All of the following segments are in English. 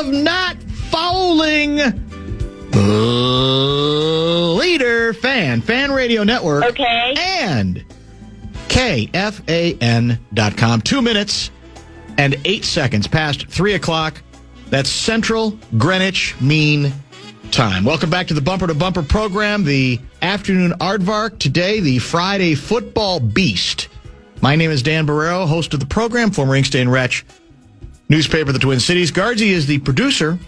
of not fouling. Leader Fan Radio Network. Okay. And KFAN.com. 2 minutes and 8 seconds past 3 o'clock. That's Central Greenwich Mean Time. Welcome back to the Bumper to Bumper program, the afternoon aardvark. Today, the Friday Football Beast. My name is Dan Barreiro, host of the program, former Inkster Wretch, newspaper of the Twin Cities. Guardsy is the producer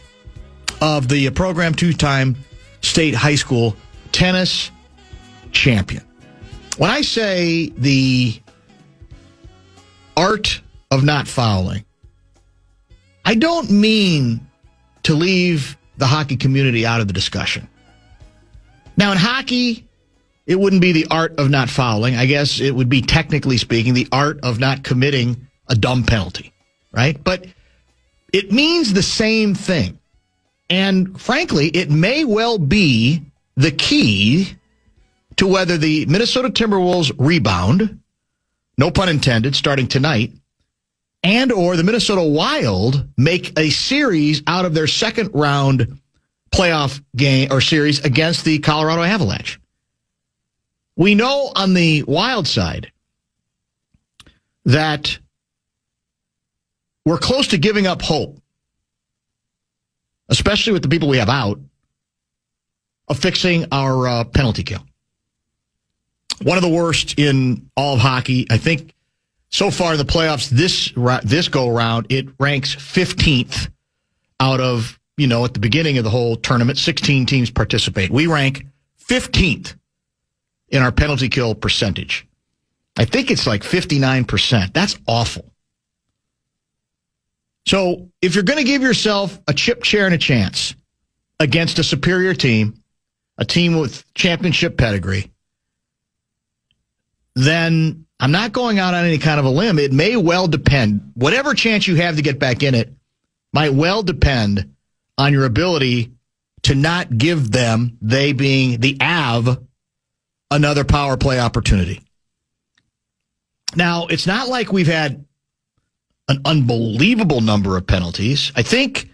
of the program, two-time state high school tennis champion. When I say the art of not fouling, I don't mean to leave the hockey community out of the discussion. Now, in hockey, it wouldn't be the art of not fouling. I guess it would be, technically speaking, the art of not committing a dumb penalty, right? But it means the same thing. And frankly, it may well be the key to whether the Minnesota Timberwolves rebound, no pun intended, starting tonight, and or the Minnesota Wild make a series out of their second round playoff game or series against the Colorado Avalanche. We know on the Wild side that we're close to giving up hope, especially with the people we have out, of fixing our penalty kill. One of the worst in all of hockey. I think so far in the playoffs this go-around, it ranks 15th out of, at the beginning of the whole tournament, 16 teams participate. We rank 15th in our penalty kill percentage. I think it's like 59%. That's awful. So if you're going to give yourself a chip chair and a chance against a superior team, a team with championship pedigree, then I'm not going out on any kind of a limb. It may well depend. Whatever chance you have to get back in it might well depend on your ability to not give them, they being the Av, another power play opportunity. Now, it's not like we've had an unbelievable number of penalties. I think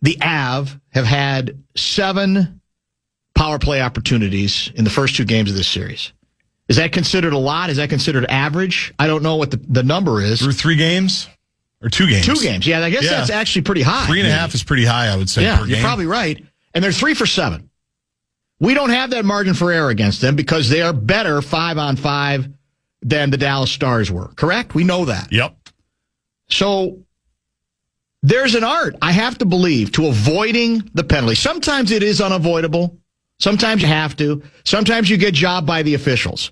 the Av have had 7 power play opportunities in the first 2 games of this series. Is that considered a lot? Is that considered average? I don't know what the number is. Through 3 games? Or 2 games? 2 games. Yeah, I guess that's actually pretty high. 3.5 is pretty high, I would say, per game. You're probably right. And they're 3 for 7. We don't have that margin for error against them because they are better 5-on-5 than the Dallas Stars were. Correct? We know that. Yep. So there's an art, I have to believe, to avoiding the penalty. Sometimes it is unavoidable. Sometimes you have to. Sometimes you get jobbed by the officials.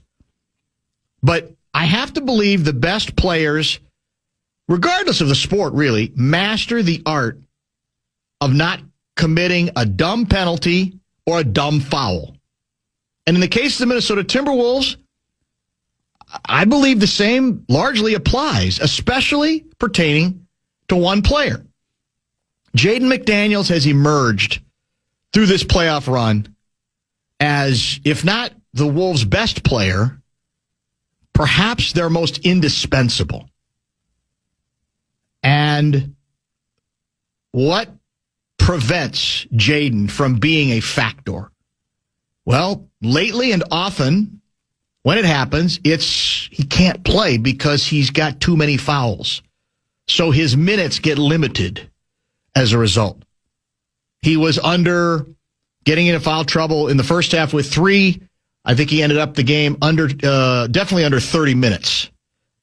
But I have to believe the best players, regardless of the sport, really, master the art of not committing a dumb penalty or a dumb foul. And in the case of the Minnesota Timberwolves, I believe the same largely applies, especially pertaining to one player. Jaden McDaniels has emerged through this playoff run as, if not the Wolves' best player, perhaps their most indispensable. And what prevents Jaden from being a factor? Well, lately and often, when it happens, he can't play because he's got too many fouls. So his minutes get limited as a result. He was getting into foul trouble in the first half with 3. I think he ended up the game definitely under 30 minutes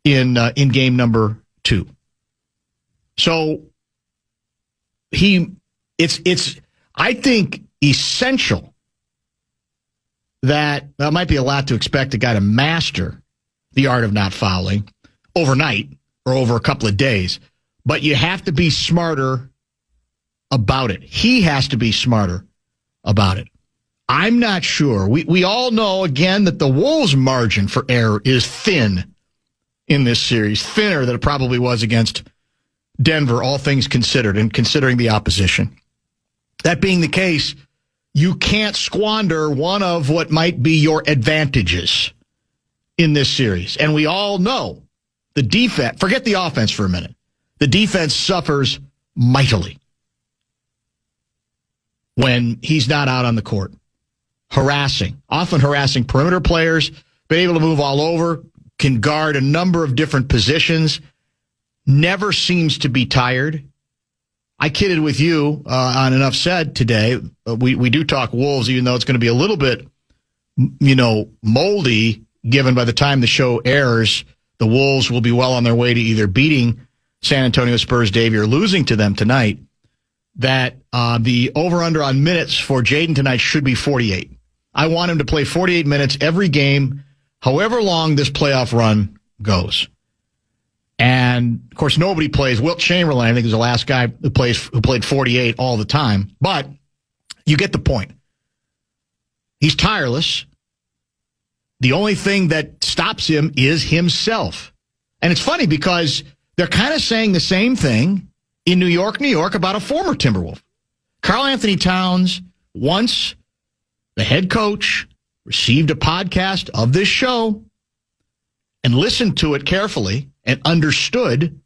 in game number 2. So it's I think essential that might be a lot to expect a guy to master the art of not fouling overnight or over a couple of days, but you have to be smarter about it. He has to be smarter about it. I'm not sure. We all know, again, that the Wolves' margin for error is thin in this series, thinner than it probably was against Denver, all things considered, and considering the opposition. That being the case, you can't squander one of what might be your advantages in this series. And we all know the defense, forget the offense for a minute, the defense suffers mightily when he's not out on the court. Often harassing perimeter players, been able to move all over, can guard a number of different positions, never seems to be tired. I kidded with you on Enough Said today. We do talk Wolves, even though it's going to be a little bit, moldy, given by the time the show airs, the Wolves will be well on their way to either beating San Antonio Spurs, Davey, or losing to them tonight, that the over-under on minutes for Jaden tonight should be 48. I want him to play 48 minutes every game, however long this playoff run goes. And, of course, nobody plays. Wilt Chamberlain, I think, is the last guy who played 48 all the time. But you get the point. He's tireless. The only thing that stops him is himself. And it's funny because they're kind of saying the same thing in New York, about a former Timberwolf. Karl Anthony Towns, once the head coach, received a podcast of this show and listened to it carefully and understood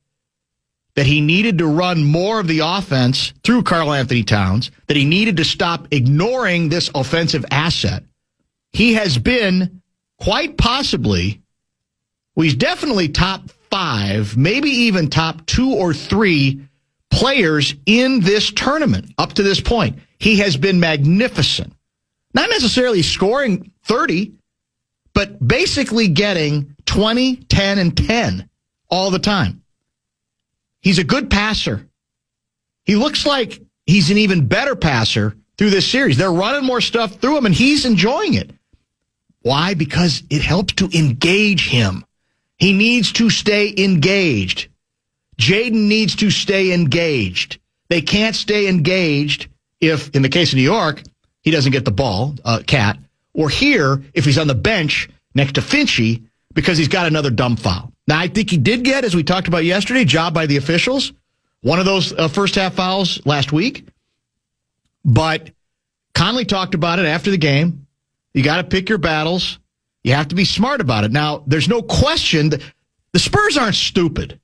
that he needed to run more of the offense through Karl Anthony Towns, that he needed to stop ignoring this offensive asset. He has been quite possibly, well, he's definitely top 5, maybe even top 2 or 3 players in this tournament up to this point. He has been magnificent. Not necessarily scoring 30, but basically getting 20, 10, and 10 all the time. He's a good passer. He looks like he's an even better passer through this series. They're running more stuff through him, and he's enjoying it. Why? Because it helps to engage him. He needs to stay engaged. Jaden needs to stay engaged. They can't stay engaged if, in the case of New York, he doesn't get the ball, Cat, or here, if he's on the bench next to Finchy, because he's got another dumb foul. Now, I think he did get, as we talked about yesterday, job by the officials, one of those first half fouls last week. But Conley talked about it after the game. You got to pick your battles. You have to be smart about it. Now, there's no question that the Spurs aren't stupid.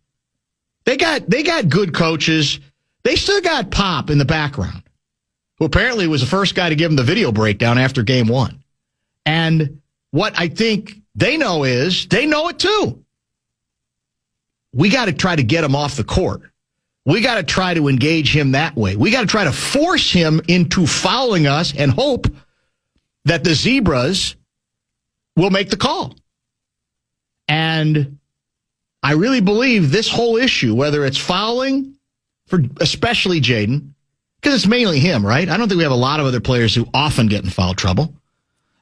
They got good coaches. They still got Pop in the background, who apparently was the first guy to give them the video breakdown after game 1. And what I think they know is, they know it too. We got to try to get him off the court. We got to try to engage him that way. We got to try to force him into fouling us and hope that the Zebras will make the call. And I really believe this whole issue, whether it's fouling for especially Jaden, because it's mainly him, right? I don't think we have a lot of other players who often get in foul trouble.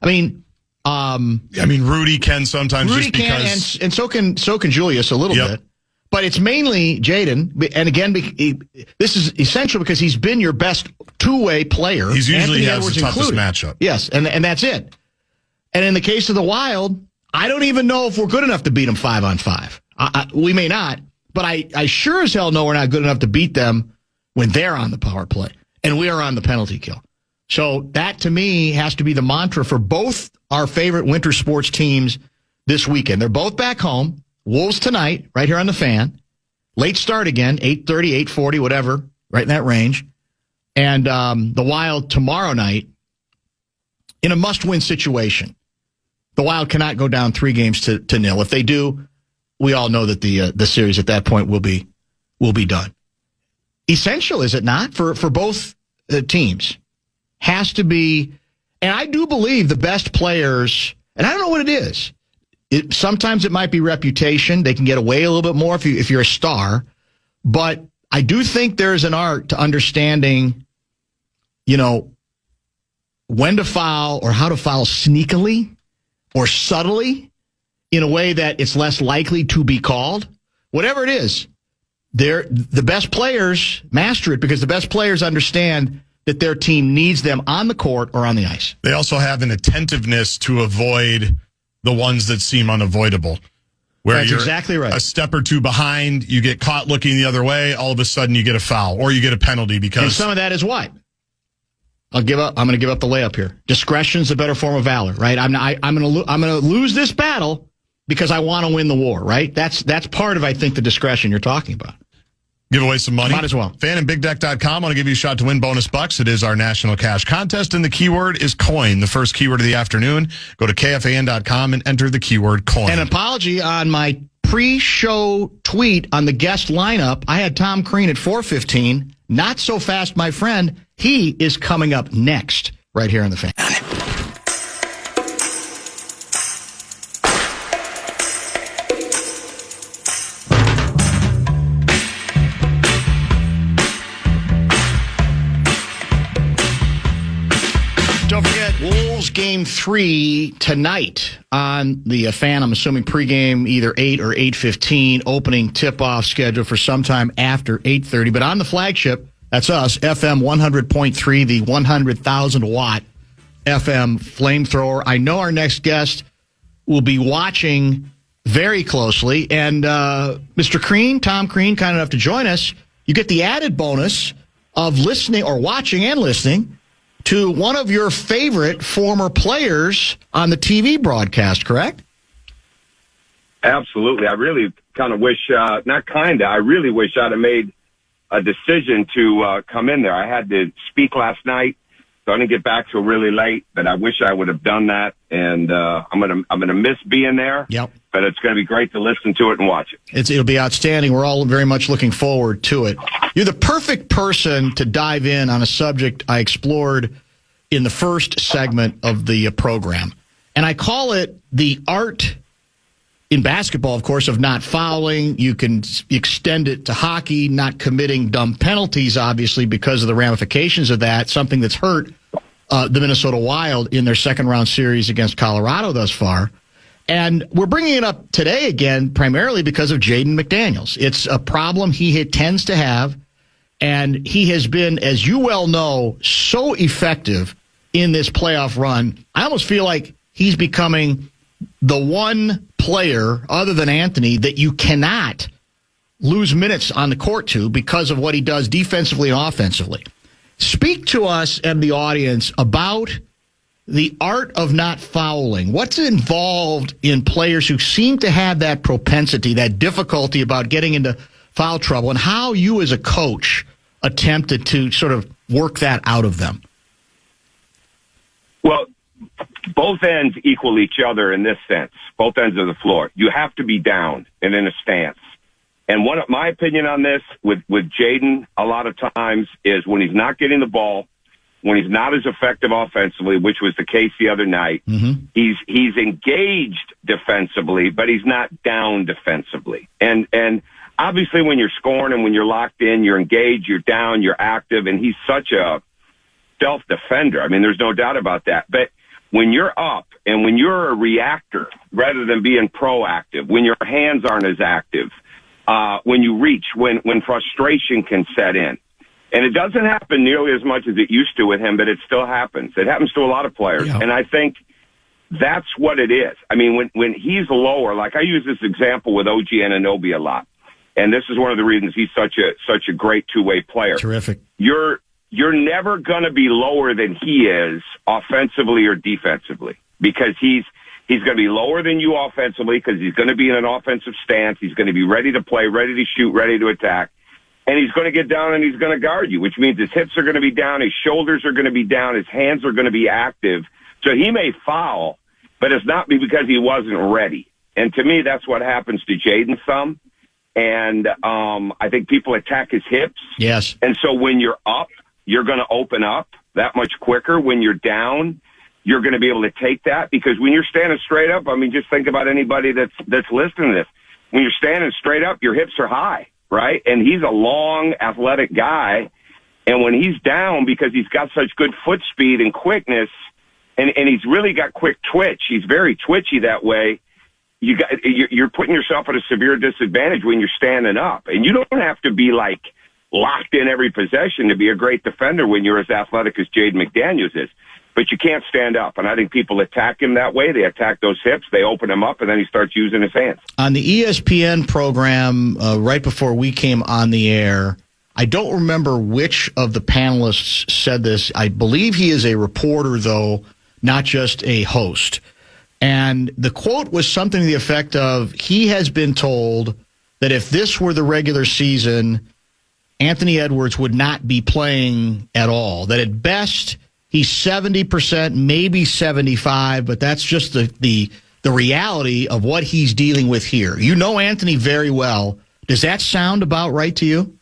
I mean, Rudy can sometimes. Rudy just because... can, and so can Julius a little bit. But it's mainly Jaden, and again, this is essential because he's been your best two-way player. He's usually has the toughest matchup. Yes, and that's it. And in the case of the Wild, I don't even know if we're good enough to beat them 5-on-5. We may not, but I sure as hell know we're not good enough to beat them when they're on the power play and we are on the penalty kill. So that, to me, has to be the mantra for both our favorite winter sports teams this weekend. They're both back home. Wolves tonight, right here on the Fan. Late start again, 8:30, 8:40, whatever, right in that range. And the Wild tomorrow night in a must-win situation. The Wild cannot go down 3-0. If they do, we all know that the series at that point will be done. Essential, is it not, for both teams? Has to be, and I do believe the best players, and I don't know what it is. Sometimes it might be reputation. They can get away a little bit more if you're a star. But I do think there's an art to understanding, when to foul or how to foul sneakily or subtly in a way that it's less likely to be called. Whatever it is, the best players master it because the best players understand that their team needs them on the court or on the ice. They also have an attentiveness to avoid the ones that seem unavoidable. Where That's you're exactly right. A step or two behind, you get caught looking the other way, all of a sudden you get a foul or you get a penalty because... And some of that is what? I'm going to give up the layup here. Discretion's a better form of valor, right? I'm going to lose this battle because I want to win the war, right? That's part of, I think, the discretion you're talking about. Give away some money. Might as well. FanandBigDeck.com. I want to give you a shot to win bonus bucks. It is our national cash contest, and the keyword is coin. The first keyword of the afternoon. Go to KFAN.com and enter the keyword coin. An apology on my pre-show tweet on the guest lineup. I had Tom Crean at 4:15. Not so fast, my friend. He is coming up next right here on the Fan. Don't forget, Wolves Game 3 tonight on the Fan. I'm assuming pregame either 8 or 8:15. Opening tip-off scheduled for sometime after 8:30. But on the flagship, that's us, FM 100.3, the 100,000-watt FM flamethrower. I know our next guest will be watching very closely. And Mr. Crean, Tom Crean, kind enough to join us. You get the added bonus of listening or watching and listening to one of your favorite former players on the TV broadcast, correct? Absolutely. I really kind of wish, I really wish I'd have made a decision to come in there. I had to speak last night, so I didn't get back till really late, but I wish I would have done that, and I'm gonna miss being there. Yep. But it's going to be great to listen to it and watch it. It'll be outstanding. We're all very much looking forward to it. You're the perfect person to dive in on a subject I explored in the first segment of the program. And I call it the art in basketball, of course, of not fouling. You can extend it to hockey, not committing dumb penalties, obviously, because of the ramifications of that, something that's hurt the Minnesota Wild in their second-round series against Colorado thus far. And we're bringing it up today again, primarily because of Jaden McDaniels. It's a problem he tends to have, and he has been, as you well know, so effective in this playoff run. I almost feel like he's becoming the one player, other than Anthony, that you cannot lose minutes on the court to because of what he does defensively and offensively. Speak to us and the audience about the art of not fouling. What's involved in players who seem to have that propensity, that difficulty about getting into foul trouble, and how you as a coach attempted to sort of work that out of them? Well, both ends equal each other in this sense, both ends of the floor. You have to be down and in a stance. And my opinion on this with Jaden a lot of times is when he's not getting the ball, when he's not as effective offensively, which was the case the other night, he's engaged defensively, but he's not down defensively. And obviously when you're scoring and when you're locked in, you're engaged, you're down, you're active, and he's such a self-defender. I mean, there's no doubt about that. But when you're up and when you're a reactor rather than being proactive, when your hands aren't as active, when you reach, when frustration can set in. And it doesn't happen nearly as much as it used to with him, but it still happens. It happens to a lot of players. Yeah. And I think that's what it is. I mean, when he's lower, like I use this example with OG Anunoby a lot. And this is one of the reasons he's such a great two-way player. Terrific. You're never going to be lower than he is offensively or defensively because he's going to be lower than you offensively because he's going to be in an offensive stance. He's going to be ready to play, ready to shoot, ready to attack. And he's going to get down and he's going to guard you, which means his hips are going to be down, his shoulders are going to be down, his hands are going to be active. So he may foul, but it's not because he wasn't ready. And to me, that's what happens to Jaden some. And I think people attack his hips. Yes. And so when you're up, you're going to open up that much quicker. When you're down, you're going to be able to take that because when you're standing straight up, I mean, just think about anybody that's listening to this. When you're standing straight up, your hips are high, right? And he's a long, athletic guy. And when he's down, because he's got such good foot speed and quickness, and he's really got quick twitch, he's very twitchy that way, you're putting yourself at a severe disadvantage when you're standing up. And you don't have to be like locked in every possession to be a great defender when you're as athletic as Jaden McDaniels is. But you can't stand up. And I think people attack him that way. They attack those hips. They open him up, and then he starts using his hands. On the ESPN program, right before we came on the air, I don't remember which of the panelists said this. I believe he is a reporter, though, not just a host. And the quote was something to the effect of, he has been told that if this were the regular season, Anthony Edwards would not be playing at all. That at best he's 70%, maybe 75%, but that's just the reality of what he's dealing with here. You know Anthony very well. Does that sound about right to you?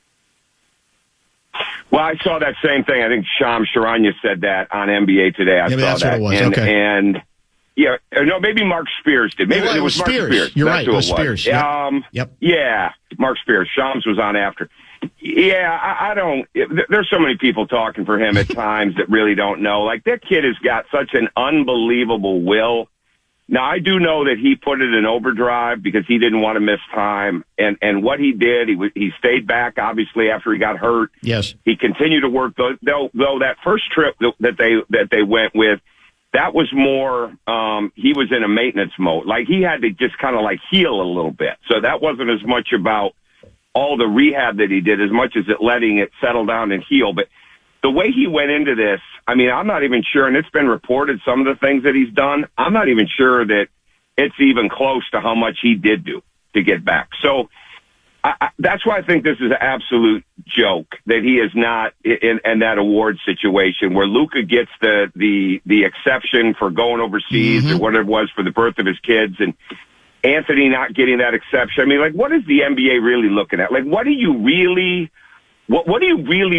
Well, I saw that same thing. I think Shams Charania said that on NBA Today. I saw that's that. What it was. And yeah, no, maybe Mark Spears did. Maybe it was Mark Spears. You're That's right. Who it was Spears. Yep. Yeah, Mark Spears. Shams was on after. Yeah, I don't. There's so many people talking for him at times that really don't know. Like, that kid has got such an unbelievable will. Now, I do know that he put it in overdrive because he didn't want to miss time. And what he did, he stayed back, obviously, after he got hurt. Yes. He continued to work, though that first trip that they went with, that was more, he was in a maintenance mode. Like, he had to just kind of like heal a little bit. So that wasn't as much about all the rehab that he did as much as it letting it settle down and heal. But the way he went into this, I mean, I'm not even sure, and it's been reported, some of the things that he's done, I'm not even sure that it's even close to how much he did do to get back. So that's why I think this is an absolute joke that he is not in that award situation where Luka gets the exception for going overseas or whatever it was for the birth of his kids, and Anthony not getting that exception. I mean, like, what is the NBA really looking at? Like, what do you really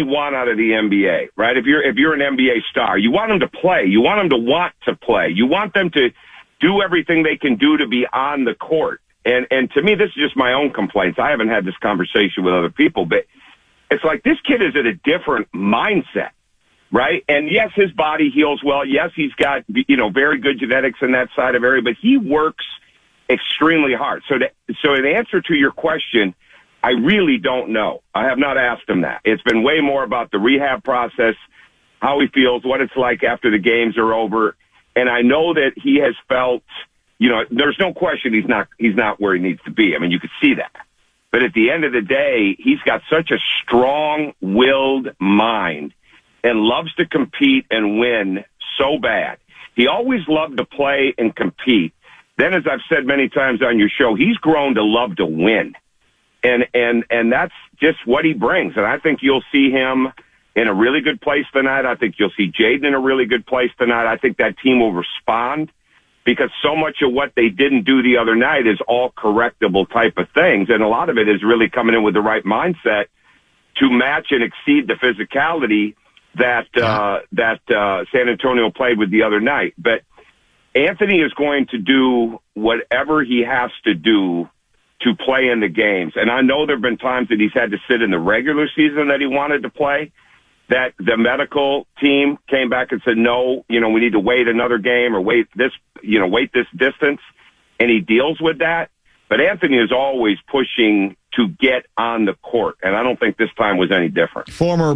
want out of the NBA, right? If you're an NBA star, you want them to play. You want them to want to play. You want them to do everything they can do to be on the court. And to me, this is just my own complaints. I haven't had this conversation with other people, but it's like this kid is at a different mindset, right? And yes, his body heals well. Yes, he's got, very good genetics in that side of area, but he works extremely hard. So in answer to your question, I really don't know. I have not asked him that. It's been way more about the rehab process, how he feels, what it's like after the games are over. And I know that he has felt, there's no question he's not where he needs to be. I mean, you could see that. But at the end of the day, he's got such a strong-willed mind and loves to compete and win so bad. He always loved to play and compete. Then, as I've said many times on your show, he's grown to love to win. And that's just what he brings. And I think you'll see him in a really good place tonight. I think you'll see Jaden in a really good place tonight. I think that team will respond because so much of what they didn't do the other night is all correctable type of things. And a lot of it is really coming in with the right mindset to match and exceed the physicality that San Antonio played with the other night. But Anthony is going to do whatever he has to do to play in the games. And I know there have been times that he's had to sit in the regular season that he wanted to play, that the medical team came back and said, no, we need to wait another game or wait this distance. And he deals with that. But Anthony is always pushing to get on the court. And I don't think this time was any different. Former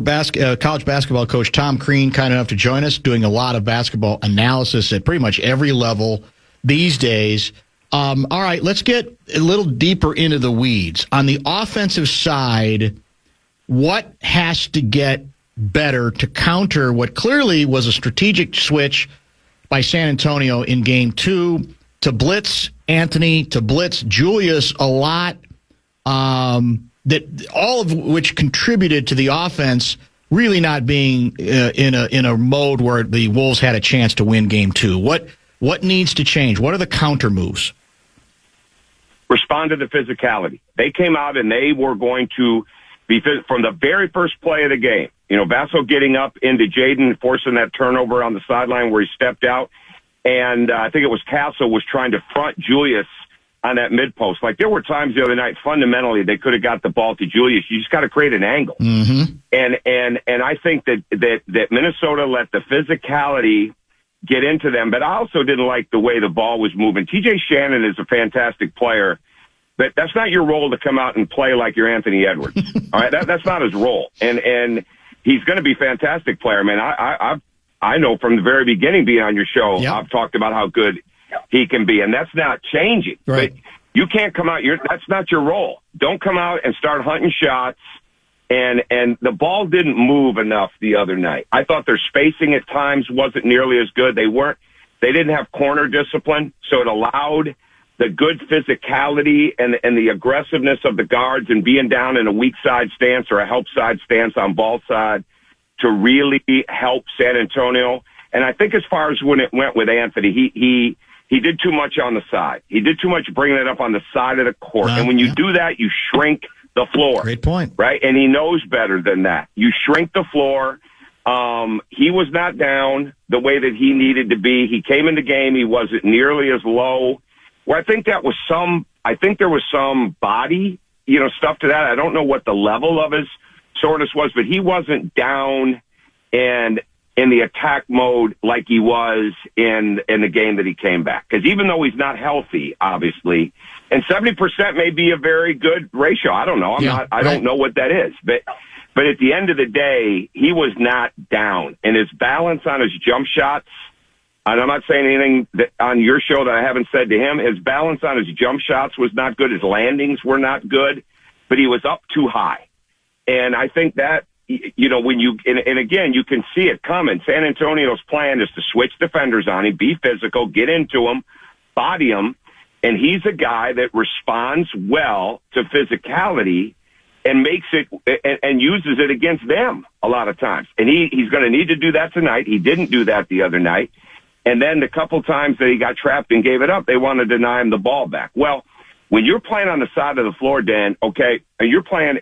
college basketball coach Tom Crean, kind enough to join us, doing a lot of basketball analysis at pretty much every level these days. All right, let's get a little deeper into the weeds. On the offensive side, what has to get better to counter what clearly was a strategic switch by San Antonio in Game 2 to blitz Anthony, to blitz Julius a lot, that all of which contributed to the offense really not being in a mode where the Wolves had a chance to win Game 2. What needs to change? What are the counter moves? Respond to the physicality. They came out and they were going to be from the very first play of the game. Vaso getting up into Jaden, forcing that turnover on the sideline where he stepped out. And I think it was Castle was trying to front Julius on that mid post. Like, there were times the other night, fundamentally, they could have got the ball to Julius. You just got to create an angle. Mm-hmm. And I think that Minnesota let the physicality get into them, but I also didn't like the way the ball was moving. TJ Shannon is a fantastic player, but that's not your role to come out and play like you're Anthony Edwards. All right, that's not his role. And he's going to be a fantastic player, man. I know from the very beginning being on your show, yep, I've talked about how good he can be, and that's not changing. Right. But you can't come out. That's not your role. Don't come out and start hunting shots. And the ball didn't move enough the other night. I thought their spacing at times wasn't nearly as good. They didn't have corner discipline, so it allowed the good physicality and the aggressiveness of the guards and being down in a weak side stance or a help side stance on ball side to really help San Antonio. And I think as far as when it went with Anthony, he did too much on the side. He did too much bringing it up on the side of the court. And when you do that, you shrink the floor. Great point. Right? And he knows better than that. You shrink the floor. He was not down the way that he needed to be. He came in the game. He wasn't nearly as low. Well, I think there was some body, stuff to that. I don't know what the level of his soreness was, but he wasn't down and in the attack mode like he was in the game that he came back. Because even though he's not healthy, obviously, and 70% may be a very good ratio. I don't know. I don't know what that is, but at the end of the day, he was not down, and his balance on his jump shots. And I'm not saying anything on your show that I haven't said to him. His balance on his jump shots was not good. His landings were not good, but he was up too high. And I think that, when and again, you can see it coming. San Antonio's plan is to switch defenders on him, be physical, get into him, body him. And he's a guy that responds well to physicality and makes it and uses it against them a lot of times. And he's going to need to do that tonight. He didn't do that the other night. And then the couple times that he got trapped and gave it up, they want to deny him the ball back. Well, when you're playing on the side of the floor, Dan, okay, and you're playing,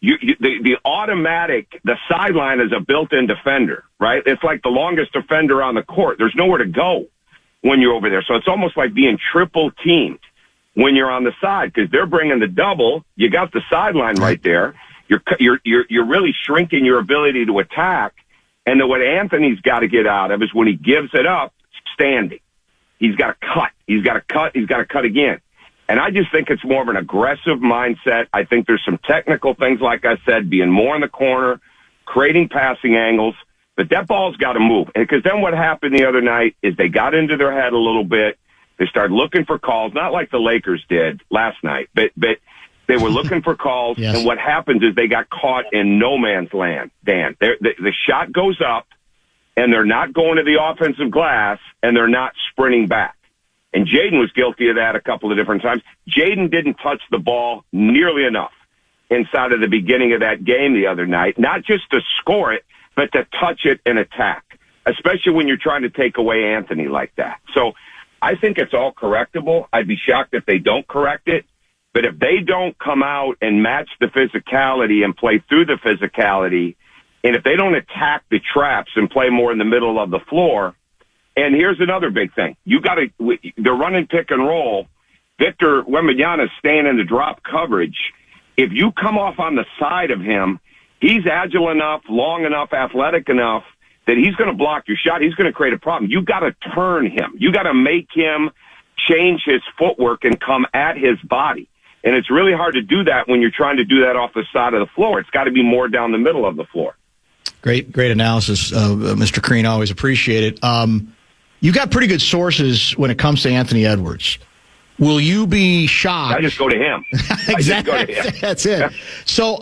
the sideline is a built-in defender, right? It's like the longest defender on the court. There's nowhere to go when you're over there. So it's almost like being triple teamed when you're on the side because they're bringing the double. You got the sideline right there. You're really shrinking your ability to attack. And then what Anthony's got to get out of is when he gives it up, standing. He's got to cut. He's got to cut again. And I just think it's more of an aggressive mindset. I think there's some technical things, like I said, being more in the corner, creating passing angles. But that ball's got to move. Because then what happened the other night is they got into their head a little bit. They started looking for calls, not like the Lakers did last night, but they were looking for calls. Yes. And what happens is they got caught in no man's land, Dan. The shot goes up, and they're not going to the offensive glass, and they're not sprinting back. And Jaden was guilty of that a couple of different times. Jaden didn't touch the ball nearly enough inside of the beginning of that game the other night, not just to score it, but to touch it and attack, especially when you're trying to take away Anthony like that. So I think it's all correctable. I'd be shocked if they don't correct it. But if they don't come out and match the physicality and play through the physicality, and if they don't attack the traps and play more in the middle of the floor, and here's another big thing. They're running pick and roll. Victor Wembanyama is staying in the drop coverage. If you come off on the side of him, he's agile enough, long enough, athletic enough that he's going to block your shot. He's going to create a problem. You got to turn him. You got to make him change his footwork and come at his body. And it's really hard to do that when you're trying to do that off the side of the floor. It's got to be more down the middle of the floor. Great analysis, Mr. Crean. Always appreciate it. You got pretty good sources when it comes to Anthony Edwards. Will you be shocked? I just go to him. Exactly. That's it. So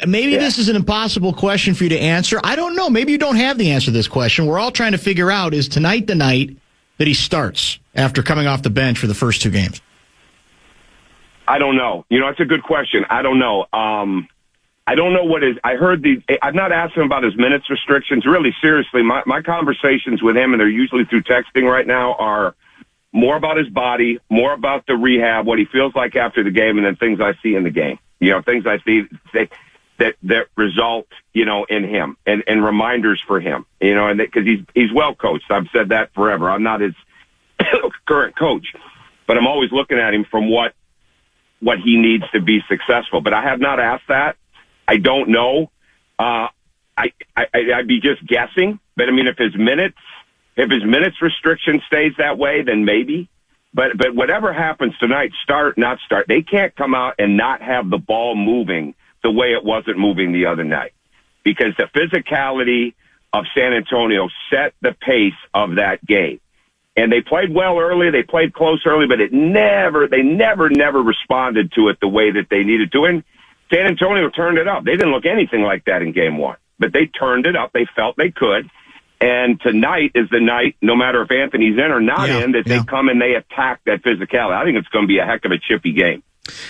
this is an impossible question for you to answer. I don't know. Maybe you don't have the answer to this question. We're all trying to figure out, is tonight the night that he starts after coming off the bench for the first two games? I don't know. It's a good question. I don't know. I don't know what is. I've not asked him about his minutes restrictions. Really, seriously, my conversations with him, and they're usually through texting right now, are more about his body, more about the rehab, what he feels like after the game, and then things I see in the game. Things I see that result, in him and reminders for him, and because he's well coached. I've said that forever. I'm not his current coach, but I'm always looking at him from what he needs to be successful. But I have not asked that. I don't know. I'd be just guessing. But I mean, if his minutes restriction stays that way, then maybe. But whatever happens tonight, start, not start, they can't come out and not have the ball moving the way it wasn't moving the other night. Because the physicality of San Antonio set the pace of that game. And they played well early, they played close early, but they never responded to it the way that they needed to. And San Antonio turned it up. They didn't look anything like that in game one, but they turned it up. They felt they could. And tonight is the night, no matter if Anthony's in or not in, that they come and they attack that physicality. I think it's going to be a heck of a chippy game.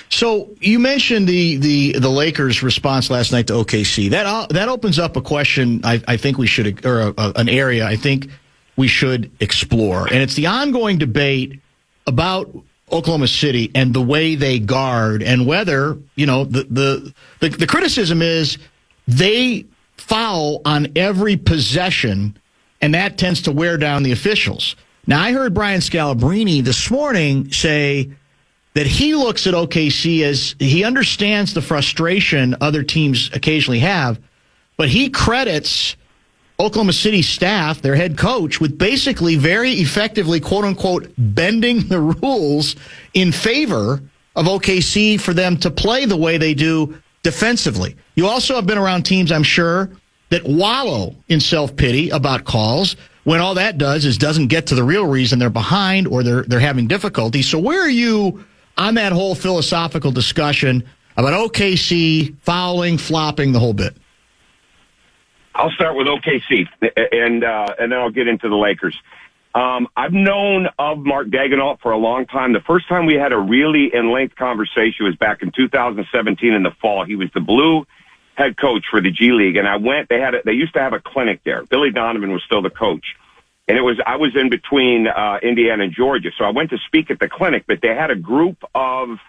So you mentioned the Lakers' response last night to OKC. That opens up a question I think we should, or an area I think we should explore, and it's the ongoing debate about Oklahoma City and the way they guard, and whether the criticism is they foul on every possession, and that tends to wear down the officials. Now, I heard Brian Scalabrine this morning say that he looks at OKC as he understands the frustration other teams occasionally have, but he credits Oklahoma City staff, their head coach, with basically very effectively, quote-unquote, bending the rules in favor of OKC for them to play the way they do defensively. You also have been around teams, I'm sure, that wallow in self-pity about calls when all that does is doesn't get to the real reason they're behind or they're having difficulty. So where are you on that whole philosophical discussion about OKC fouling, flopping, the whole bit? I'll start with OKC, and then I'll get into the Lakers. I've known of Mark Daigneault for a long time. The first time we had a really in-length conversation was back in 2017 in the fall. He was the blue head coach for the G League, and I went. They used to have a clinic there. Billy Donovan was still the coach, and I was in between Indiana and Georgia, so I went to speak at the clinic. But they had a group of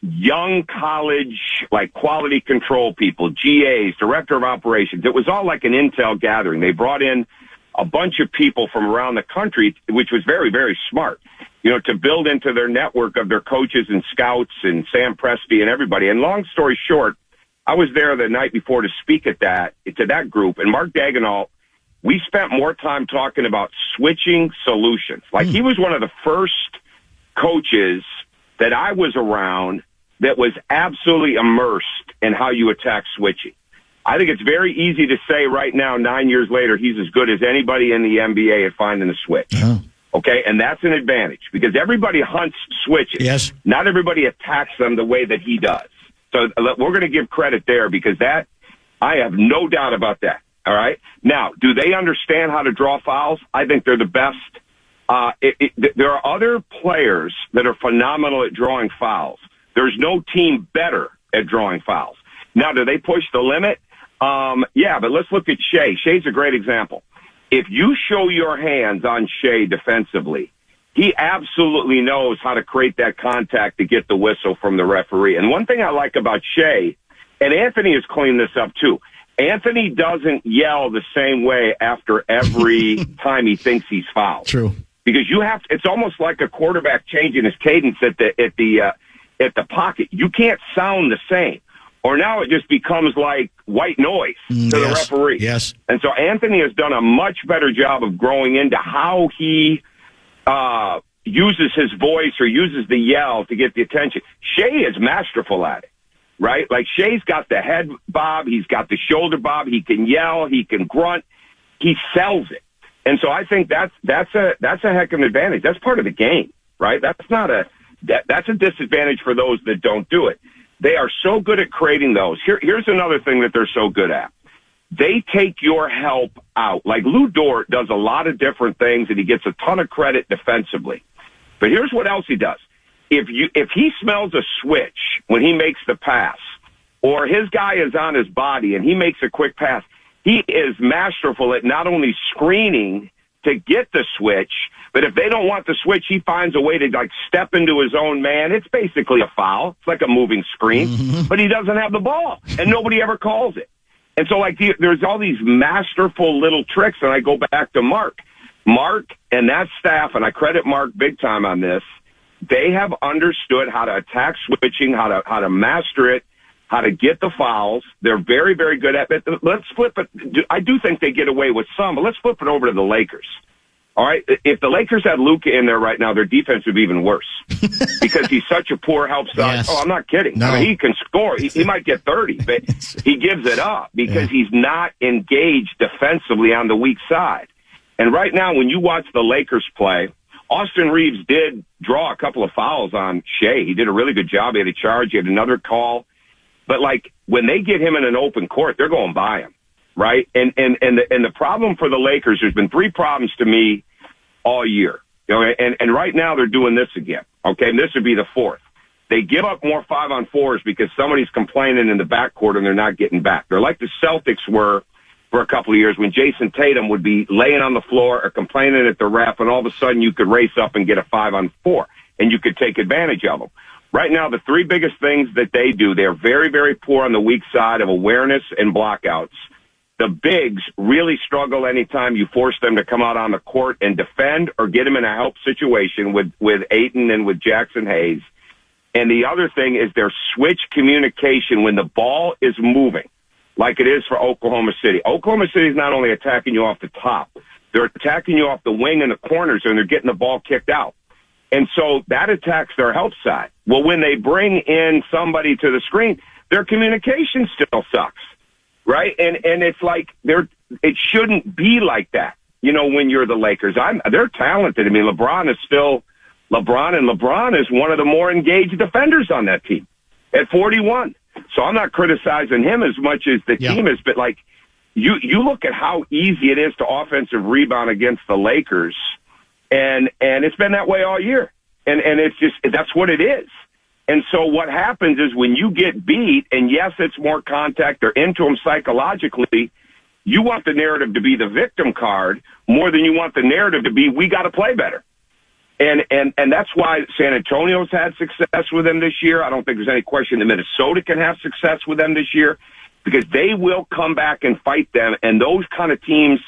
young college, like quality control people, GAs, director of operations. It was all like an intel gathering. They brought in a bunch of people from around the country, which was very, very smart, to build into their network of their coaches and scouts and Sam Presti and everybody. And long story short, I was there the night before to speak to that group. And Mark Daigneault, we spent more time talking about switching solutions. Like he was one of the first coaches that I was around that was absolutely immersed in how you attack switching. I think it's very easy to say right now, 9 years later, he's as good as anybody in the NBA at finding a switch. Oh. Okay, and that's an advantage because everybody hunts switches. Yes. Not everybody attacks them the way that he does. So we're going to give credit there because I have no doubt about that. All right? Now, do they understand how to draw fouls? I think they're the best. There are other players that are phenomenal at drawing fouls. There's no team better at drawing fouls. Now, do they push the limit? Yeah, but let's look at Shea. Shea's a great example. If you show your hands on Shea defensively, he absolutely knows how to create that contact to get the whistle from the referee. And one thing I like about Shea, and Anthony has cleaned this up too, Anthony doesn't yell the same way after every time he thinks he's fouled. True. Because it's almost like a quarterback changing his cadence at the pocket. You can't sound the same. Or now it just becomes like white noise to the referee. Yes. And so Anthony has done a much better job of growing into how he uses his voice or uses the yell to get the attention. Shea is masterful at it, right? Like Shea's got the head bob, he's got the shoulder bob, he can yell, he can grunt, he sells it. And so I think that's a heck of an advantage. That's part of the game, right? That's a disadvantage for those that don't do it. They are so good at creating those. Here's another thing that they're so good at. They take your help out. Like Lou Dort does a lot of different things, and he gets a ton of credit defensively. But here's what else he does. If he smells a switch when he makes the pass, or his guy is on his body and he makes a quick pass, he is masterful at not only screening to get the switch, but if they don't want the switch, he finds a way to like step into his own man. It's basically a foul. It's like a moving screen, but he doesn't have the ball, and nobody ever calls it. And so like there's all these masterful little tricks, and I go back to Mark and that staff, and I credit Mark big time on this. They have understood how to attack switching, how to master it, how to get the fouls. They're very, very good at it. Let's flip it. I do think they get away with some, but let's flip it over to the Lakers. All right? If the Lakers had Luka in there right now, their defense would be even worse because he's such a poor help side. Yes. Oh, I'm not kidding. No. I mean, he can score. He might get 30, but he gives it up because he's not engaged defensively on the weak side. And right now, when you watch the Lakers play, Austin Reeves did draw a couple of fouls on Shea. He did a really good job. He had a charge. He had another call. But, like, when they get him in an open court, they're going by him. right? And the problem for the Lakers, there's been three problems to me all year. You know, and right now they're doing this again. Okay, and this would be the fourth. They give up more 5-on-4s because somebody's complaining in the backcourt and they're not getting back. They're like the Celtics were for a couple of years when Jason Tatum would be laying on the floor or complaining at the ref, and all of a sudden you could race up and get a 5-on-4 and you could take advantage of them. Right now, the three biggest things that they do, they're very, very poor on the weak side of awareness and blockouts. The bigs really struggle anytime you force them to come out on the court and defend or get them in a help situation with Ayton and with Jackson Hayes. And the other thing is their switch communication when the ball is moving, like it is for Oklahoma City. Oklahoma City is not only attacking you off the top, they're attacking you off the wing and the corners, and they're getting the ball kicked out. And so that attacks their help side. Well, when they bring in somebody to the screen, their communication still sucks, right? And it's like it shouldn't be like that, you know, when you're the Lakers. They're talented. I mean, LeBron is one of the more engaged defenders on that team at 41. So I'm not criticizing him as much as the team is, but like you look at how easy it is to offensive rebound against the Lakers, and it's been that way all year. And it's just, that's what it is. And so what happens is when you get beat, and yes, it's more contact, they're into them psychologically, you want the narrative to be the victim card more than you want the narrative to be, we got to play better. And that's why San Antonio's had success with them this year. I don't think there's any question that Minnesota can have success with them this year because they will come back and fight them. And those kind of teams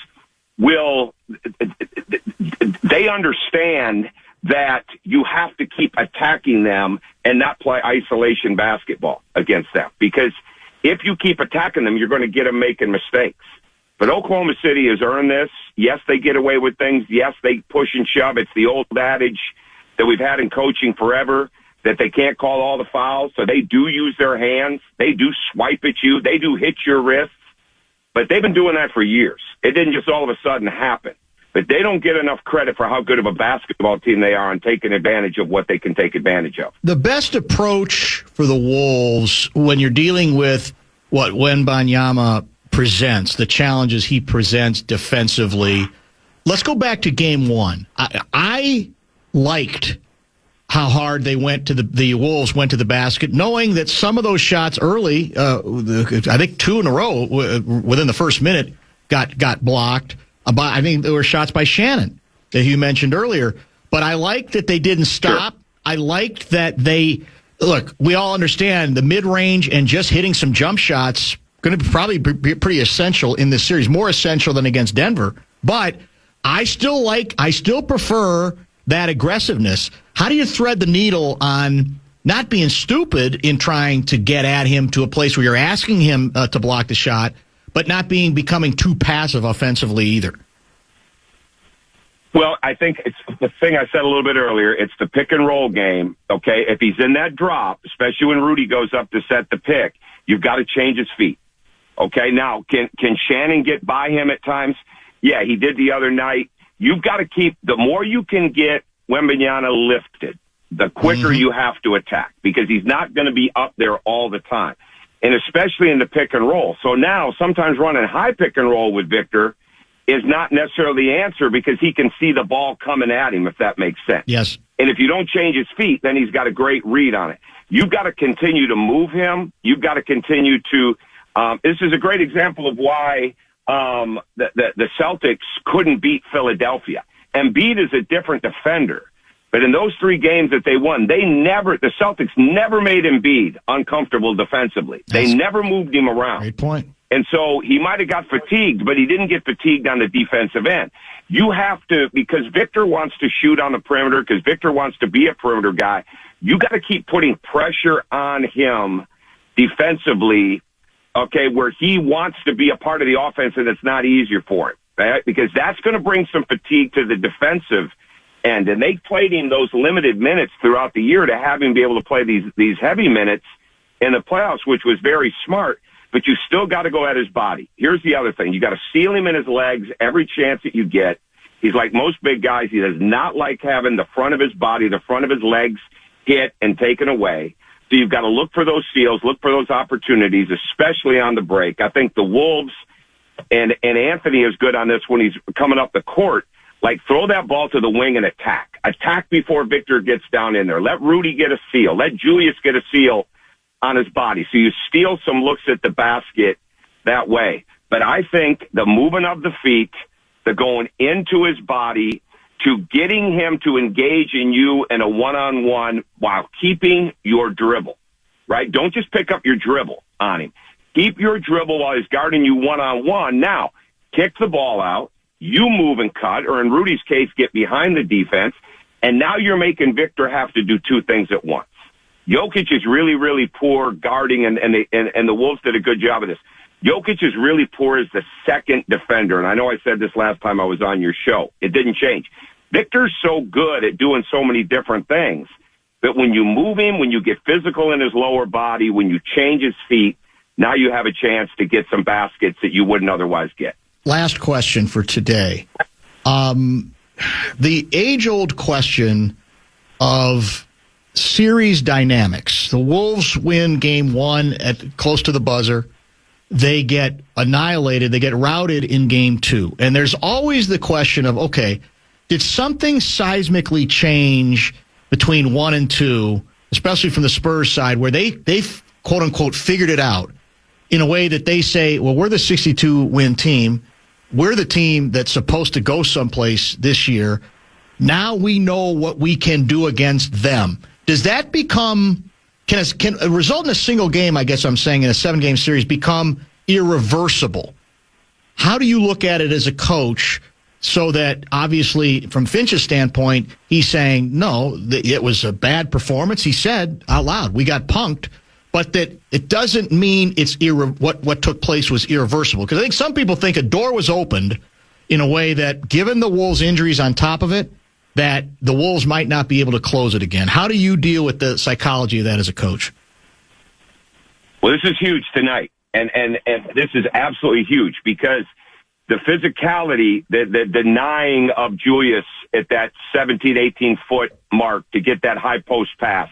they understand that you have to keep attacking them and not play isolation basketball against them. Because if you keep attacking them, you're going to get them making mistakes. But Oklahoma City has earned this. Yes, they get away with things. Yes, they push and shove. It's the old adage that we've had in coaching forever, that they can't call all the fouls. So they do use their hands. They do swipe at you. They do hit your wrists. But they've been doing that for years. It didn't just all of a sudden happen. But they don't get enough credit for how good of a basketball team they are and taking advantage of what they can take advantage of. The best approach for the Wolves when you're dealing with what Wembanyama presents, the challenges he presents defensively. Let's go back to game one. I liked how hard they went to the Wolves went to the basket, knowing that some of those shots early, I think two in a row within the first minute, got blocked. I think there were shots by Shannon that you mentioned earlier. But I liked that they didn't stop. Sure. I liked that look, we all understand the mid-range and just hitting some jump shots going to probably be pretty essential in this series, more essential than against Denver. But I still prefer that aggressiveness. How do you thread the needle on not being stupid in trying to get at him to a place where you're asking him to block the shot, but not becoming too passive offensively either? Well, I think it's the thing I said a little bit earlier. It's the pick and roll game. Okay, if he's in that drop, especially when Rudy goes up to set the pick, you've got to change his feet. Okay, now, can Shannon get by him at times? Yeah, he did the other night. You've got to the more you can get Wembanyama lifted, the quicker you have to attack because he's not going to be up there all the time, and especially in the pick and roll. So now sometimes running high pick and roll with Victor is not necessarily the answer because he can see the ball coming at him, if that makes sense. Yes. And if you don't change his feet, then he's got a great read on it. You've got to continue to move him. You've got to continue to this is a great example of why the Celtics couldn't beat Philadelphia. Embiid is a different defender. But in those three games that they won, the Celtics never made Embiid uncomfortable defensively. They never moved him around. Great point. And so he might have got fatigued, but he didn't get fatigued on the defensive end. You have to, because Victor wants to shoot on the perimeter, because Victor wants to be a perimeter guy, you got to keep putting pressure on him defensively, okay, where he wants to be a part of the offense and it's not easier for him, right? Because that's going to bring some fatigue to the defensive end. And they played him those limited minutes throughout the year to have him be able to play these heavy minutes in the playoffs, which was very smart. But you still got to go at his body. Here's the other thing. You got to seal him in his legs every chance that you get. He's like most big guys. He does not like having the front of his body, the front of his legs hit and taken away. So you've got to look for those seals, look for those opportunities, especially on the break. I think the Wolves And Anthony is good on this when he's coming up the court. Like, throw that ball to the wing and attack. Attack before Victor gets down in there. Let Rudy get a seal. Let Julius get a seal on his body. So you steal some looks at the basket that way. But I think the movement of the feet, the going into his body, to getting him to engage in you in a one-on-one while keeping your dribble, right? Don't just pick up your dribble on him. Keep your dribble while he's guarding you one-on-one. Now, kick the ball out. You move and cut, or in Rudy's case, get behind the defense. And now you're making Victor have to do two things at once. Jokic is really, really poor guarding, and the Wolves did a good job of this. Jokic is really poor as the second defender, and I know I said this last time I was on your show. It didn't change. Victor's so good at doing so many different things that when you move him, when you get physical in his lower body, when you change his feet, now you have a chance to get some baskets that you wouldn't otherwise get. Last question for today. The age-old question of series dynamics. The Wolves win game one at close to the buzzer. They get annihilated. They get routed in game two. And there's always the question of, okay, did something seismically change between 1 and 2, especially from the Spurs side, where they quote-unquote figured it out in a way that they say, well, we're the 62-win team. We're the team that's supposed to go someplace this year. Now we know what we can do against them. Does that become, can a result in a single game, I guess I'm saying, in a 7-game series become irreversible? How do you look at it as a coach so that, obviously, from Finch's standpoint, he's saying, no, it was a bad performance. He said out loud, we got punked, but that it doesn't mean it's what took place was irreversible. Because I think some people think a door was opened in a way that, given the Wolves' injuries on top of it, that the Wolves might not be able to close it again. How do you deal with the psychology of that as a coach? Well, this is huge tonight, and this is absolutely huge because the physicality, the denying of Julius at that 17, 18-foot mark to get that high post pass.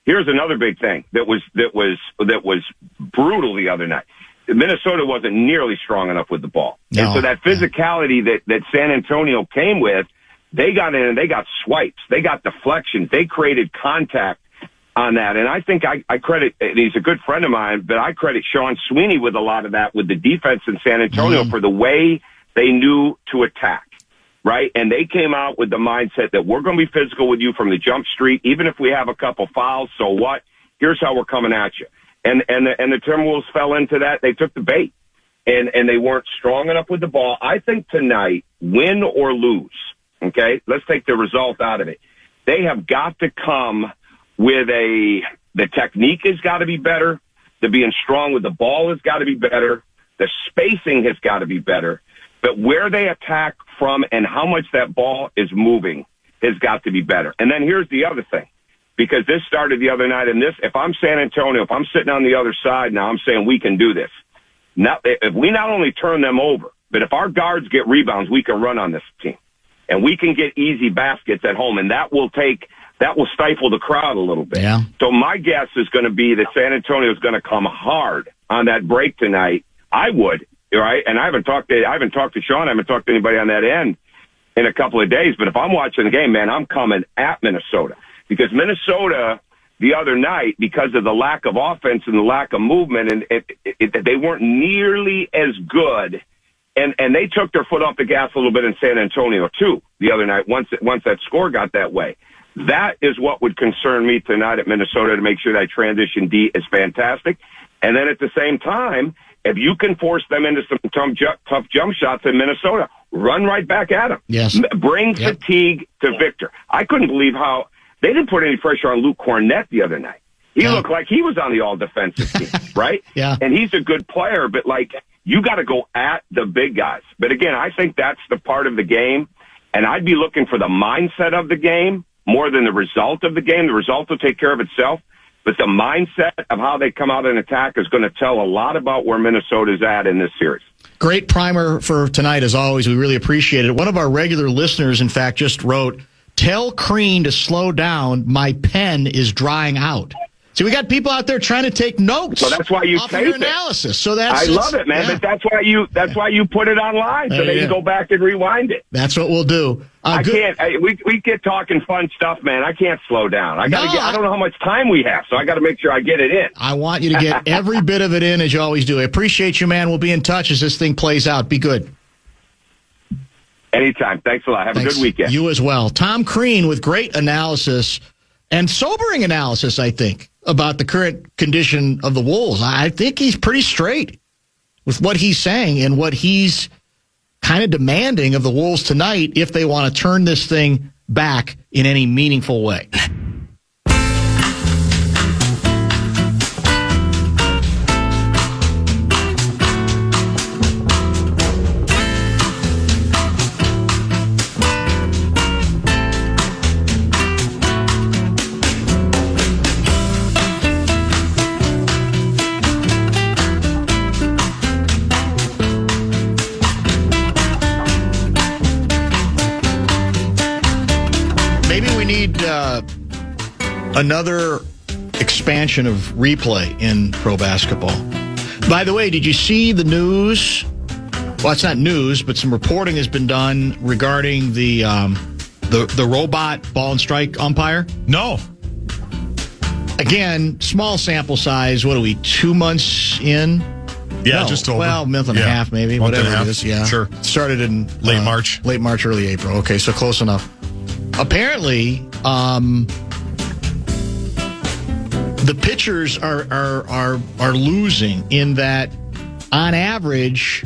Here's another big thing that was brutal the other night. Minnesota wasn't nearly strong enough with the ball. No. And so that physicality that San Antonio came with, they got in and they got swipes. They got deflections. They created contact on that. And I think I credit, and he's a good friend of mine, but I credit Sean Sweeney with a lot of that with the defense in San Antonio for the way they knew to attack, right? And they came out with the mindset that we're going to be physical with you from the jump street. Even if we have a couple fouls, so what? Here's how we're coming at you. And the Timberwolves fell into that. They took the bait, and they weren't strong enough with the ball. I think tonight, win or lose, okay, let's take the result out of it. They have got to come with the technique has got to be better. The being strong with the ball has got to be better. The spacing has got to be better. But where they attack from and how much that ball is moving has got to be better. And then here's the other thing, because this started the other night, and this, if I'm San Antonio, if I'm sitting on the other side now, I'm saying we can do this. Now, if we not only turn them over, but if our guards get rebounds, we can run on this team. And we can get easy baskets at home, and that will stifle the crowd a little bit. Yeah. So my guess is going to be that San Antonio is going to come hard on that break tonight. I would, right? And I haven't talked to Sean. I haven't talked to anybody on that end in a couple of days. But if I'm watching the game, man, I'm coming at Minnesota, because Minnesota the other night, because of the lack of offense and the lack of movement, and they weren't nearly as good. And they took their foot off the gas a little bit in San Antonio too the other night. Once that score got that way. That is what would concern me tonight at Minnesota, to make sure that transition D is fantastic. And then at the same time, if you can force them into some tough jump shots in Minnesota, run right back at them. Yes. Bring fatigue to Victor. I couldn't believe how they didn't put any pressure on Luke Cornett the other night. He looked like he was on the all-defensive team, right? Yeah. And he's a good player, but, you got to go at the big guys. But, again, I think that's the part of the game, and I'd be looking for the mindset of the game more than the result of the game. The result will take care of itself. But the mindset of how they come out and attack is going to tell a lot about where Minnesota's at in this series. Great primer for tonight, as always. We really appreciate it. One of our regular listeners, in fact, just wrote, "Tell Crean to slow down. My pen is drying out." See, we got people out there trying to take notes. So that's why you off of tape your it. analysis. So that's I love it, man. Yeah. But that's why you put it online so they Yeah. can go back and rewind it. That's what we'll do. I can't. We get talking fun stuff, man. I can't slow down. I don't know how much time we have, so I got to make sure I get it in. I want you to get every bit of it in as you always do. I appreciate you, man. We'll be in touch as this thing plays out. Be good. Anytime. Thanks a lot. Have a good weekend. You as well. Tom Crean with great analysis and sobering analysis, I think, about the current condition of the Wolves. I think he's pretty straight with what he's saying and what he's kind of demanding of the Wolves tonight if they want to turn this thing back in any meaningful way. Another expansion of replay in pro basketball. By the way, did you see the news? Well, it's not news, but some reporting has been done regarding the robot ball and strike umpire. No. Again, small sample size. What are we, 2 months in? Yeah, No, just over. Well, a month and a half, maybe. Month whatever and a half. it is. Yeah. Sure. Started in Late March. Late March, early April. Okay, so close enough. Apparently, the pitchers are losing in that, on average,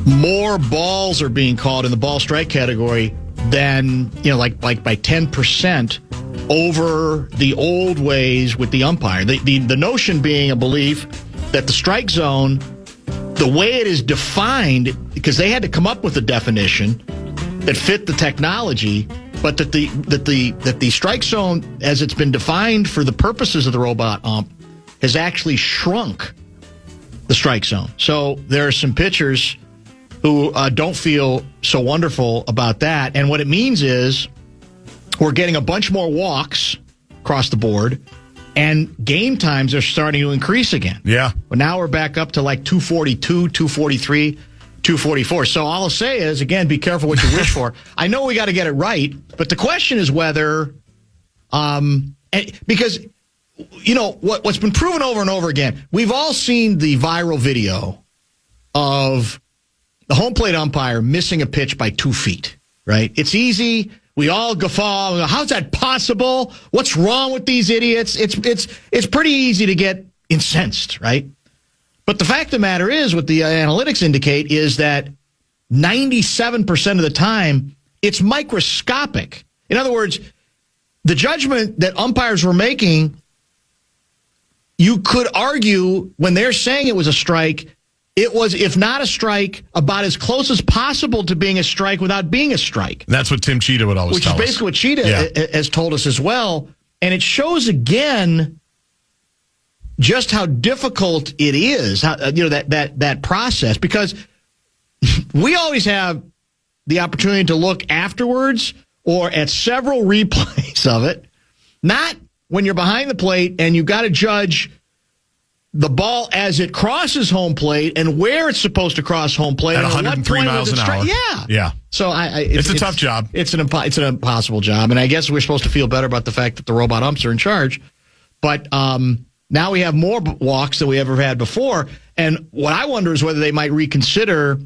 more balls are being called in the ball strike category than, like by 10% over the old ways with the umpire. The notion being a belief that the strike zone, the way it is defined, because they had to come up with a definition that fit the technology, but that the strike zone, as it's been defined for the purposes of the robot ump, has actually shrunk the strike zone. So there are some pitchers who don't feel so wonderful about that. And what it means is we're getting a bunch more walks across the board, and game times are starting to increase again. Yeah. But now we're back up to like 242, 243, 244. So all I'll say is, again, be careful what you wish for. I know we got to get it right, but the question is whether, because, what's been proven over and over again, we've all seen the viral video of the home plate umpire missing a pitch by 2 feet, right? It's easy. We all guffaw. How's that possible? What's wrong with these idiots? It's pretty easy to get incensed, right? But the fact of the matter is, what the analytics indicate is that 97% of the time, it's microscopic. In other words, the judgment that umpires were making, you could argue when they're saying it was a strike, it was, if not a strike, about as close as possible to being a strike without being a strike. That's what Tim Cheetah would always tell us. Which is basically what Cheetah has told us as well. And it shows again just how difficult it is, that process, because we always have the opportunity to look afterwards or at several replays of it, not when you're behind the plate and you've got to judge the ball as it crosses home plate and where it's supposed to cross home plate. At 103 miles an hour. Yeah. So it's a tough job. It's an impossible job. And I guess we're supposed to feel better about the fact that the robot umps are in charge. But now we have more walks than we ever had before. And what I wonder is whether they might reconsider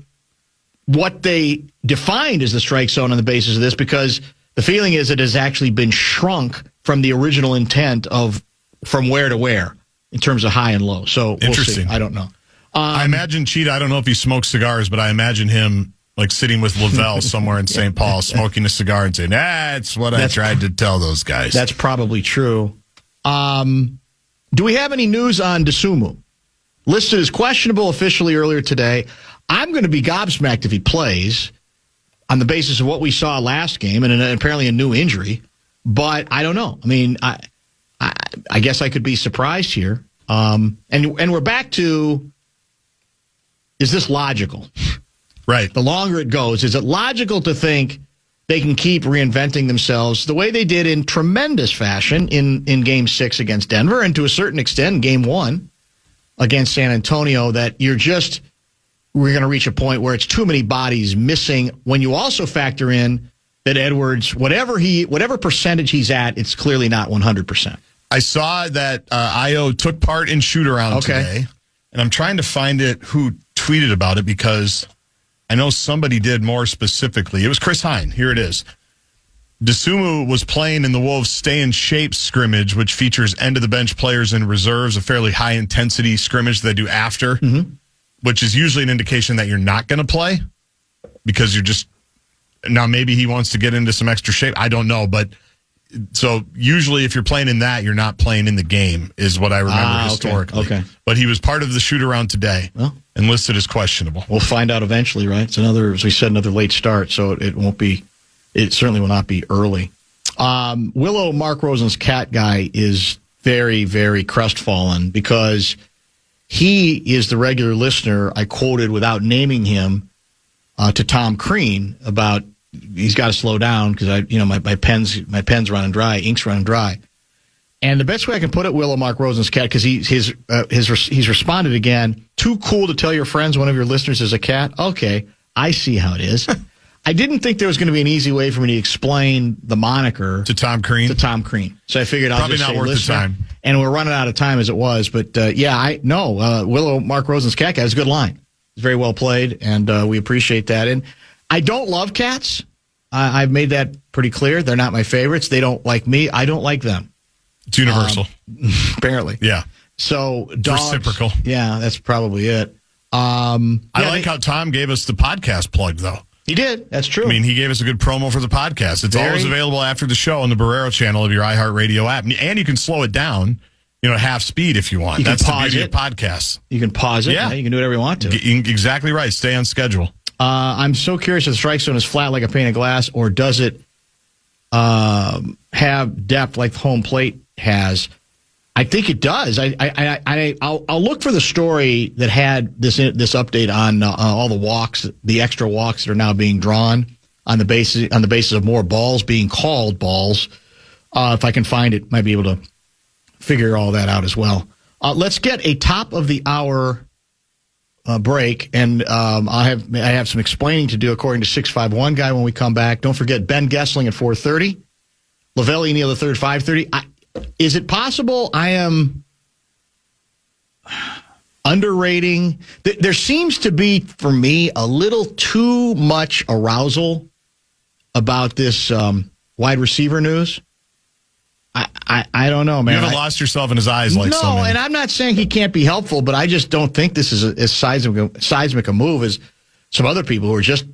what they defined as the strike zone on the basis of this, because the feeling is it has actually been shrunk from the original intent of from where to where in terms of high and low. So we'll interesting. See. I don't know. I imagine Cheetah, I don't know if he smokes cigars, but I imagine him like sitting with Lavelle somewhere in St. Paul, smoking a cigar and saying, that's what I tried to tell those guys. That's probably true. Do we have any news on DeSumo? Listed as questionable officially earlier today. I'm going to be gobsmacked if he plays on the basis of what we saw last game and apparently a new injury. But I don't know. I mean, I guess I could be surprised here. And we're back to, is this logical? Right. The longer it goes, is it logical to think they can keep reinventing themselves the way they did in tremendous fashion in Game 6 against Denver, and to a certain extent, Game 1 against San Antonio, that we're going to reach a point where it's too many bodies missing. When you also factor in that Edwards, whatever percentage he's at, it's clearly not 100%. I saw that Io took part in shoot-around today, and I'm trying to find it who tweeted about it because I know somebody did more specifically. It was Chris Hine. Here it is. Desumu was playing in the Wolves' stay-in-shape scrimmage, which features end-of-the-bench players and reserves, a fairly high-intensity scrimmage they do after, which is usually an indication that you're not going to play because you're just – now maybe he wants to get into some extra shape. I don't know, but – so usually if you're playing in that, you're not playing in the game is what I remember historically. Okay. But he was part of the shoot-around today and listed as questionable. We'll find out eventually, right? It's another, as we said, another late start, so it certainly will not be early. Willow Mark Rosen's cat guy is very, very crestfallen because he is the regular listener I quoted without naming him to Tom Crean about he's got to slow down because my pen's running dry, ink's running dry. And the best way I can put it, Willow Mark Rosen's cat, because he's responded again. Too cool to tell your friends one of your listeners is a cat. Okay, I see how it is. I didn't think there was going to be an easy way for me to explain the moniker to Tom Crean. So I figured I'll probably just not say worth listener. the time. And we're running out of time as it was. But Willow Mark Rosen's cat guy is a good line. It's very well played, and we appreciate that. And I don't love cats. I've made that pretty clear. They're not my favorites. They don't like me. I don't like them. It's universal. Apparently. Yeah. So dogs. Reciprocal. Yeah, that's probably it. I like how Tom gave us the podcast plug, though. He did. That's true. I mean, he gave us a good promo for the podcast. It's always available after the show on the Barreiro channel of your iHeartRadio app. And you can slow it down, half speed if you want. That's the beauty of podcasts. You can pause it. Yeah. You can do whatever you want to. Exactly right. Stay on schedule. I'm so curious if the strike zone is flat like a pane of glass, or does it have depth like the home plate has? I think it does. I'll look for the story that had this update on all the walks, the extra walks that are now being drawn on the basis of more balls being called balls. If I can find it, might be able to figure all that out as well. Let's get a top of the hour break, and I have some explaining to do according to 651 guy when we come back. Don't forget Ben Gessling at 4:30, Lavelli Neal the third 5:30. Is it possible I am underrating? There seems to be, for me, a little too much arousal about this wide receiver news. I don't know, man. You haven't lost yourself in his eyes like so many. No, and I'm not saying he can't be helpful, but I just don't think this is as seismic a move as some other people who are just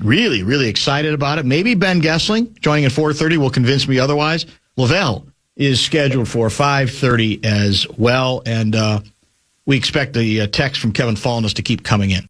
really, really excited about it. Maybe Ben Gessling joining at 4:30 will convince me otherwise. Lavelle is scheduled for 5:30 as well, and we expect the text from Kevin Fallness to keep coming in.